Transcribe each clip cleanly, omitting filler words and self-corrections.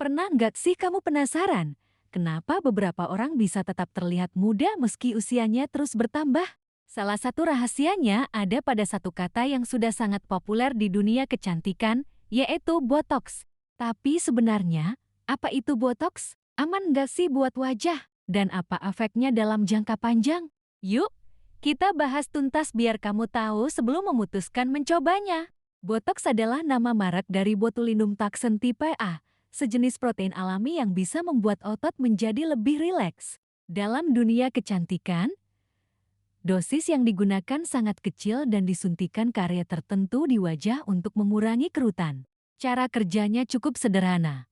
Pernah nggak sih kamu penasaran, kenapa beberapa orang bisa tetap terlihat muda meski usianya terus bertambah? Salah satu rahasianya ada pada satu kata yang sudah sangat populer di dunia kecantikan, yaitu botox. Tapi sebenarnya, apa itu botox? Aman nggak sih buat wajah? Dan apa efeknya dalam jangka panjang? Yuk, kita bahas tuntas biar kamu tahu sebelum memutuskan mencobanya. Botox adalah nama merek dari botulinum toxin tipe A, sejenis protein alami yang bisa membuat otot menjadi lebih rileks. Dalam dunia kecantikan, dosis yang digunakan sangat kecil dan disuntikan ke area tertentu di wajah untuk mengurangi kerutan. Cara kerjanya cukup sederhana.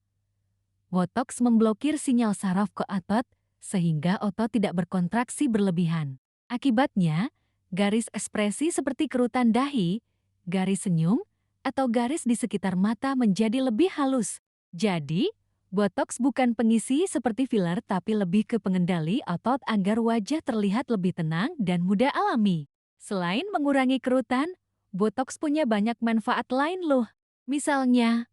Botox memblokir sinyal saraf ke otot, sehingga otot tidak berkontraksi berlebihan. Akibatnya, garis ekspresi seperti kerutan dahi, garis senyum, atau garis di sekitar mata menjadi lebih halus. Jadi, botox bukan pengisi seperti filler tapi lebih ke pengendali otot agar wajah terlihat lebih tenang dan mudah alami. Selain mengurangi kerutan, botox punya banyak manfaat lain loh. Misalnya,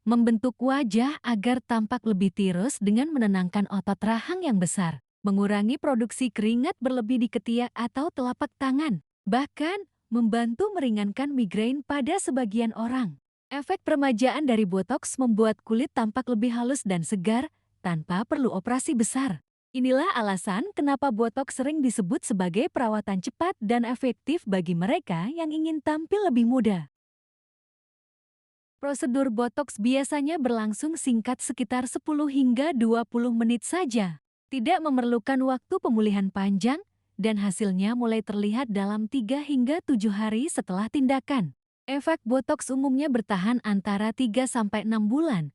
membentuk wajah agar tampak lebih tirus dengan menenangkan otot rahang yang besar, mengurangi produksi keringat berlebih di ketiak atau telapak tangan, bahkan membantu meringankan migrain pada sebagian orang. Efek peremajaan dari botox membuat kulit tampak lebih halus dan segar tanpa perlu operasi besar. Inilah alasan kenapa botox sering disebut sebagai perawatan cepat dan efektif bagi mereka yang ingin tampil lebih muda. Prosedur botox biasanya berlangsung singkat sekitar 10 hingga 20 menit saja. Tidak memerlukan waktu pemulihan panjang dan hasilnya mulai terlihat dalam 3 hingga 7 hari setelah tindakan. Efek botox umumnya bertahan antara 3-6 bulan,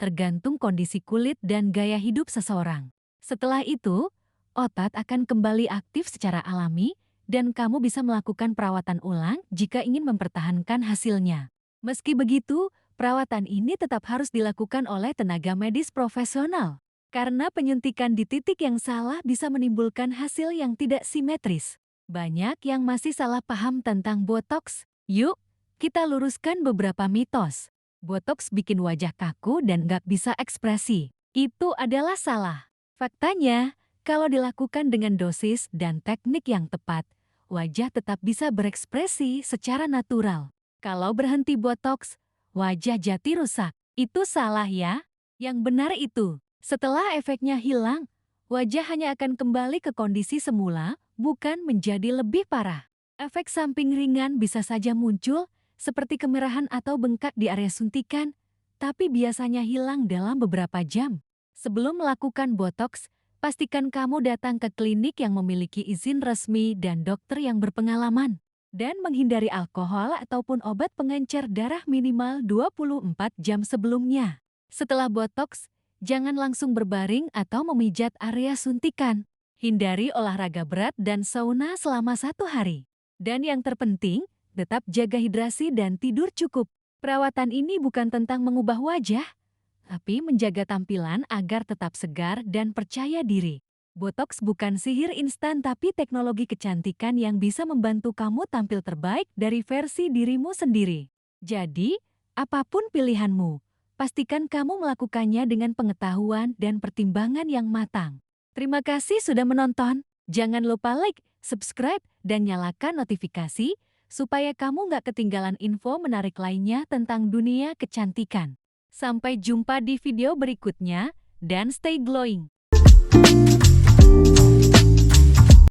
tergantung kondisi kulit dan gaya hidup seseorang. Setelah itu, otot akan kembali aktif secara alami dan kamu bisa melakukan perawatan ulang jika ingin mempertahankan hasilnya. Meski begitu, perawatan ini tetap harus dilakukan oleh tenaga medis profesional. Karena penyuntikan di titik yang salah bisa menimbulkan hasil yang tidak simetris. Banyak yang masih salah paham tentang botox. Yuk, kita luruskan beberapa mitos. Botox bikin wajah kaku dan gak bisa ekspresi. Itu adalah salah. Faktanya, kalau dilakukan dengan dosis dan teknik yang tepat, wajah tetap bisa berekspresi secara natural. Kalau berhenti botox, wajah jati rusak. Itu salah ya. Yang benar itu, setelah efeknya hilang, wajah hanya akan kembali ke kondisi semula, bukan menjadi lebih parah. Efek samping ringan bisa saja muncul, seperti kemerahan atau bengkak di area suntikan, tapi biasanya hilang dalam beberapa jam. Sebelum melakukan botox, pastikan kamu datang ke klinik yang memiliki izin resmi dan dokter yang berpengalaman. Dan menghindari alkohol ataupun obat pengencer darah minimal 24 jam sebelumnya. Setelah botox, jangan langsung berbaring atau memijat area suntikan. Hindari olahraga berat dan sauna selama 1 hari. Dan yang terpenting, tetap jaga hidrasi dan tidur cukup. Perawatan ini bukan tentang mengubah wajah, tapi menjaga tampilan agar tetap segar dan percaya diri. Botox bukan sihir instan tapi teknologi kecantikan yang bisa membantu kamu tampil terbaik dari versi dirimu sendiri. Jadi, apapun pilihanmu, pastikan kamu melakukannya dengan pengetahuan dan pertimbangan yang matang. Terima kasih sudah menonton. Jangan lupa like, subscribe, dan nyalakan notifikasi supaya kamu nggak ketinggalan info menarik lainnya tentang dunia kecantikan. Sampai jumpa di video berikutnya, dan stay glowing!